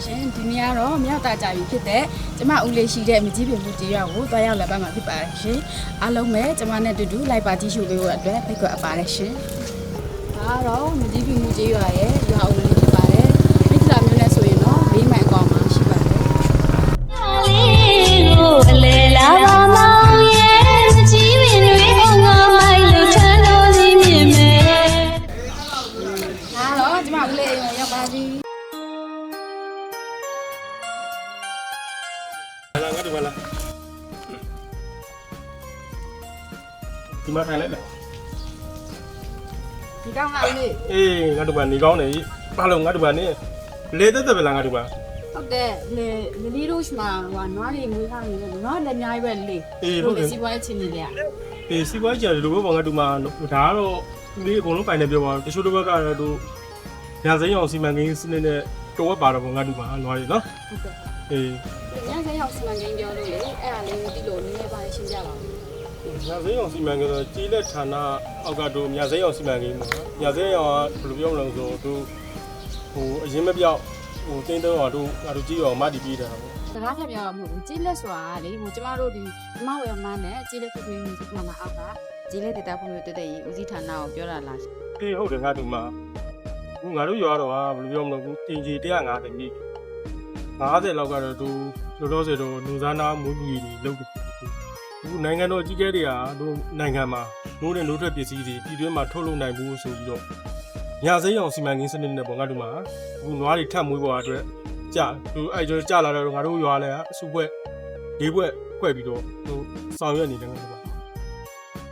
ရှင်ဒီနေ့ကတော့မြောက်တာကြပြီဖြစ်တဲ့ကျမဦးလေးရှိတဲ့မကြီးပင်မှုကြေးရွာကိုတွားရောက်လာပါမှာဖြစ်ပါတယ်ရှင်အားလုံးပဲကျမနဲ့တူတူလိုက်ပါကြည့်ရှုပေးဖို့အတွက်ဖိတ်ခေါ်အပ်ပါတယ်ရှင်ဒါကတော့မကြီးပင်မှုကြေးရွာရဲ့ရွာဦးလေးဖြစ်ပါတယ်မိစ္ဆာမျိုးနဲ့ဆိုရင်တော့၄မိုင်အကွာမှာရှိပါတယ်ဒီမှာထိုင်လိုက်တယ် ဒီကောင်းလားဦးလေး အေးငါတို့ကနေကောင်းနေဘာလို့ငါတို့ကနေလေတက်တက်ပဲလားငါတို့က ဟုတ်တယ်လေလီရို့မှာဟိုနွားလေးမွေးထားနေတယ်နွားလည်းအများကြီးပဲလေ အေးဟုတ်တယ် စီပွားရေးချင်းနေလေ အေးစီပွားကြတယ်လို့ပေါ့ငါတို့မှာဒါကတော့ဒီအကုန်လုံးပိုင်နေပြောပါတချို့တစ်ဘက်ကတော့တို့ညာစိမ်းအောင်စီမံကိန်းစနစ်နဲ့တော်ဝက်ပါတော့ပေါ့ငါတို့မှာနွားလေးနော် ဟုတ်ကဲ့ အေး ညစိမ်းရောက်စီမံကိန်းပြောလို့လေအဲ့ဒါလေးဒီလိုနည်းနည်းပါရှင်းပြပါဦး ညာစိမ်းအောင်စီမံကိန်းဆိုကြီးလက်ဌာနအောက်ကတို့ညာစိမ်းအောင်စီမံကိန်းပေါ့ညာစိမ်းအောင်ကဘယ်လိုပြောမလဲဆိုတို့ဟိုအရင်မပြောက်ဟိုတင်းတော့တို့ငါတို့ကြီးအောင်မတည်ပြီးတာပေါ့ စကားထပ်ပြောရမှာမဟုတ်ဘူးကြီးလက်ဆိုတာလေဟိုကျမတို့ဒီဓမ္မဝေမန်းနဲ့ကြီးလက်ခွေခွေမျိုးစုမှာအောက်ကကြီးလက်တက်တာဖို့တက်တဲ့ဦးစီးဌာနကိုပြောတာလား အေးဟုတ်တယ်ငါတို့မှာအခုငါတို့ရွာတော့ဟာဘယ်လိုပြောမလဲဘူးတင်ကြီး150မိ50လောက်ကတော့သူလောလောဆယ်တော့လူစားနာမွေးမြူတွေလုပ်တယ်အခုနိုင်ငံတော်အကြီးအကဲတွေကတို့နိုင်ငံမှာနိုးတဲ့နိုးထွက်ပစ္စည်းတွေပြည်တွင်းမှာထုတ်လုပ်နိုင်ဖို့ဆိုပြီးတော့ညာစိမ်းအောင်စီမံကိန်းစနစ်နဲ့ပေါ့ငါတို့မှာအခုနွားတွေထပ်မွေးပေါ်အတွက်ကြာသူအဲ့ကျကြာလာတော့ငါတို့ရွာလဲအစုဖွဲ့၄ဘွက်ဖွဲ့ပြီးတော့ဟိုဆောင်ရွက်နေတယ်ငါတို့မှာ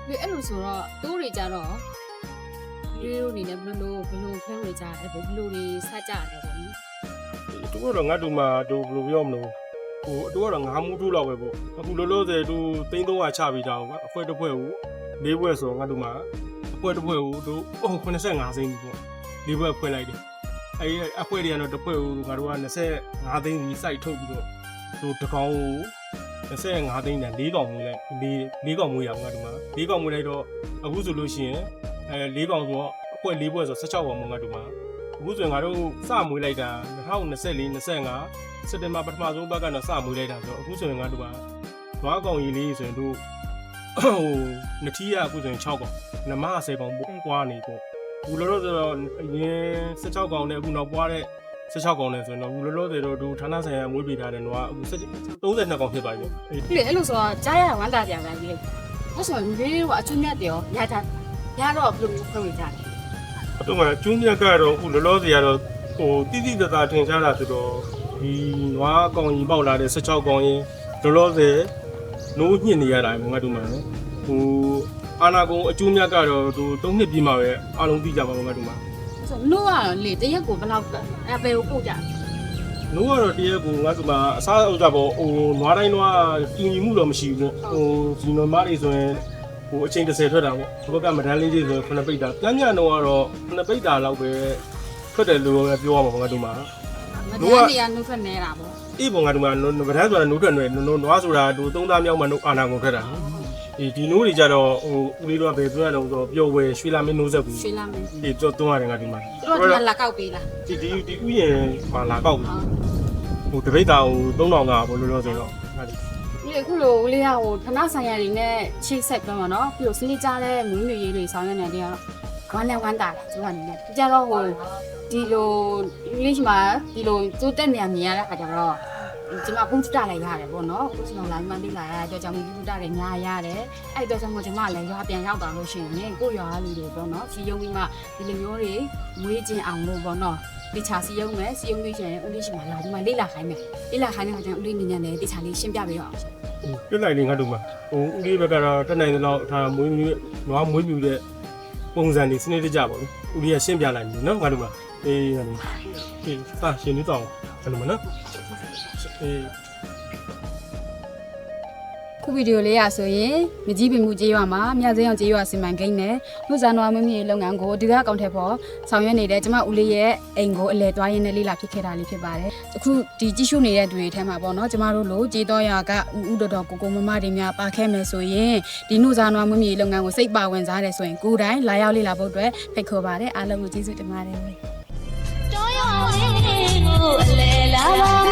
ဒီအဲ့လိုဆိုတော့တိုးတွေကြတော့ဒီလိုနေနဲ့ဘယ်လိုဖဲဝေကြတယ်ဘယ်လိုတွေဆက်ကြတယ်ပေါ့နော် တူကတော့ငါတို့မှာတို့ဘယ်လိုပြောမလို့ဟိုတူကတော့ငါးမူးတူလောက်ပဲပေါ့အခုလောလောဆယ်တူ300ချပြီးကြအောင်အဖွဲတစ်ဖွဲကို၄ဘွက်ဆိုငါတို့မှာအဖွဲတစ်ဖွဲကိုတို့85သိန်းပေါ့၄ဘွက်ဖွဲလိုက်တယ်အဲ့အဖွဲတွေကတော့တစ်ဖွဲကိုငါတို့က25သိန်းကြီးစိုက်ထုတ်ပြီးတော့တို့တစ်ကောင်ကို25သိန်းနဲ့၄ကောင်မွေးလိုက်၄ကောင်မွေးရအောင်ငါတို့မှာ၄ကောင်မွေးလိုက်တော့အခုဆိုလို့ရှိရင်၄ကောင်ဆိုတော့အဖွဲ၄ဘွက်ဆို16ကောင်မွေးငါတို့မှာအခုဆိုရင်ငါတို့စမွေးလိုက်တာ2024 25စက်တင်ဘာပထမဆုံးဘက်ကတော့စမွေးလိုက်တာဆိုတော့အခုဆိုရင်ငါတို့ကနွားကောင်ကြီးလေးဆိုရင်တို့ဟိုနထီးရအခုဆိုရင်6ကောင်နမ10ကောင်ပုံပွားနေပေါ့ဘူးလောလောဆယ်တော့အရင်16ကောင်နဲ့အခုနောက်ပွားတဲ့16ကောင်နဲ့ဆိုရင်တော့ဘူးလောလောဆယ်တော့ဒူဌာနဆိုင်ရာမွေးပေးထားတဲ့နွားအခု32ကောင်ဖြစ်ပါပြီ ဒီအဲ့လိုဆိုတော့ကြားရဝမ်းတာပြန်လာပြီအဲ့ဆိုရင်ဒီလိုကအချုံမြတ်တယ်ရောရတော့ဘယ်လိုဖဲဝေကြတယ် အတော့မှကျူးမြတ်ကတော့အခုလောလောဆယ်ကတော့ဟိုတိတိတသားထင်ရှားတာဆိုတော့ဒီနွားကောင်ကြီးပေါက်လာတဲ့16ကောင်ရင်လောလောဆယ်နိုးညှစ်နေရတာငါတို့မှနော်ဟိုအာနာကုံအကျိုးမြတ်ကတော့သူ3နှစ်ပြည့်မှာပဲအားလုံးသိကြပါမှာငါတို့မှ ဆိုလို့ကတော့လေတရက်ကိုဘယ်လောက်အဲ့ဘယ်ကိုပို့ကြ နိုးကတော့တရက်ကိုငါတို့မှအစားဥစ္စာပေါ့ဟိုနွားတိုင်းနွားတူညီမှုတော့မရှိဘူးပေါ့ဟိုဒီနွားမတွေဆိုရင်ဟိုအချိန်30ထွက်တာပေါ့ဒီဘက်ကမဒန်းလေးတွေဆို9ပိတ်တာပြန်ပြန်တော့ကတော့9ပိတ်တာလောက်ပဲထွက်တယ်လို့ပြောရမှာပေါ့ငါတို့မှ မတန်းနေရနှုတ်ထွက်နေတာပေါ့ အေးပေါ့ငါတို့မှဗဒန်းဆိုတာနိုးထွက်နေနွားဆိုတာသူ3သားမြောက်မှနိုးအာနာကုန်ထွက်တာအေးဒီနိုးတွေကြတော့ဟိုဦးလေးတို့ကဘယ်သွင်းရတော့ဆိုတော့ပျော်ဝဲရွှေလာမင်းနိုးဆက်ဘူး ရွှေလာမင်း အေးသွင်းရတယ်ငါဒီမှာ တို့ကလာကောက်ပေးလား ဒီဥယျာဉ်မှာလာကောက်ပြီဟိုတပိတ်တာဟို3000ကဘလို့လို့ဆိုတော့ငါဒီ ဒီအခုလိုဦးလေးကဟိုဌာနဆိုင်ရာတွေနဲ့ချိတ်ဆက်ပြောမှာနော်ပြီးတော့စနစ်ကြတဲ့မွေးမြူရေးတွေဆောင်ရွက်နေတယ်ကတော့ဝမ်းနဲ့ဝမ်းတာကျမအနေနဲ့ကြတော့ဟိုဒီလိုဦးလေးမှာဒီလိုတိုးတက်နေရမြင်ရတဲ့ခါကျတော့ကျမပုံစတာလည်းရတယ်ပေါ့နော်ပုံစံလိုင်းမှပေးလာရတဲ့အတွက်ကြောင့်ပုံစတာလည်းညာရတယ်အဲ့တော့ကြောင့်ကျမလည်းရွာပြန်ရောက်တာလို့ရှိရင်ကိုရွာလူတွေပေါ့နော်စီယုံပြီးမှဒီလိုမျိုးတွေမွေးခြင်းအောင်လို့ပေါ့နော်တခြားစီယုံမယ်စီယုံလို့ရှိရင်ဦးလေးရှိမှလာဒီမှာလေးလာခိုင်းမယ်လေးလာခိုင်းတဲ့ခါကျတော့ဦးလေးနေညနေတခြားလေးရှင်းပြပေးရအောင် ပြလိုက်နေငါတို့မှာဟိုဦးလေးဘက်ကတော့တက်နိုင်တဲ့လောက်ဒါမွေးမြူနွားမွေးမြူတဲ့ပုံစံတွေစနစ်တကျပေါ့ဦးလေးကရှင်းပြလိုက်ပြီနော်ငါတို့မှာအေးငါတို့အေးစာရှင်းနေတော့ဘယ်လိုမနော်အေး ခုဗီဒီယိုလေးရဆိုရင်မကြီးပင်မှုကြေးရွာမှာမြတ်စင်းအောင်ကြေးရွာစီမံကိန်းနဲ့နှုတ်ဇာနွားမွေးမြူရေးလုပ်ငန်းကိုဒီကအကောင့်ထဲပေါ်ဆောင်ရွက်နေတဲ့ကျမဦးလေးရဲ့အိမ်ကိုအလဲသွားရင်းနဲ့လေးလာဖြစ်ခဲ့တာလေးဖြစ်ပါတယ်အခုဒီကြည့်ရှုနေတဲ့သူတွေထဲမှာပေါ့နော်ကျမတို့လိုကြေးတော်ရွာကဥတော်တော်ကိုမမတွေများပါခဲ့မယ်ဆိုရင်ဒီနှုတ်ဇာနွားမွေးမြူရေးလုပ်ငန်းကိုစိတ်ပါဝင်စားတယ်ဆိုရင်ကိုယ်တိုင်လာရောက်လေးလာဖို့အတွက်ဖိတ်ခေါ်ပါတယ်အားလုံးကိုကျေးဇူးတင်ပါတယ် တော်ရောလေးကိုအလဲ လာပါ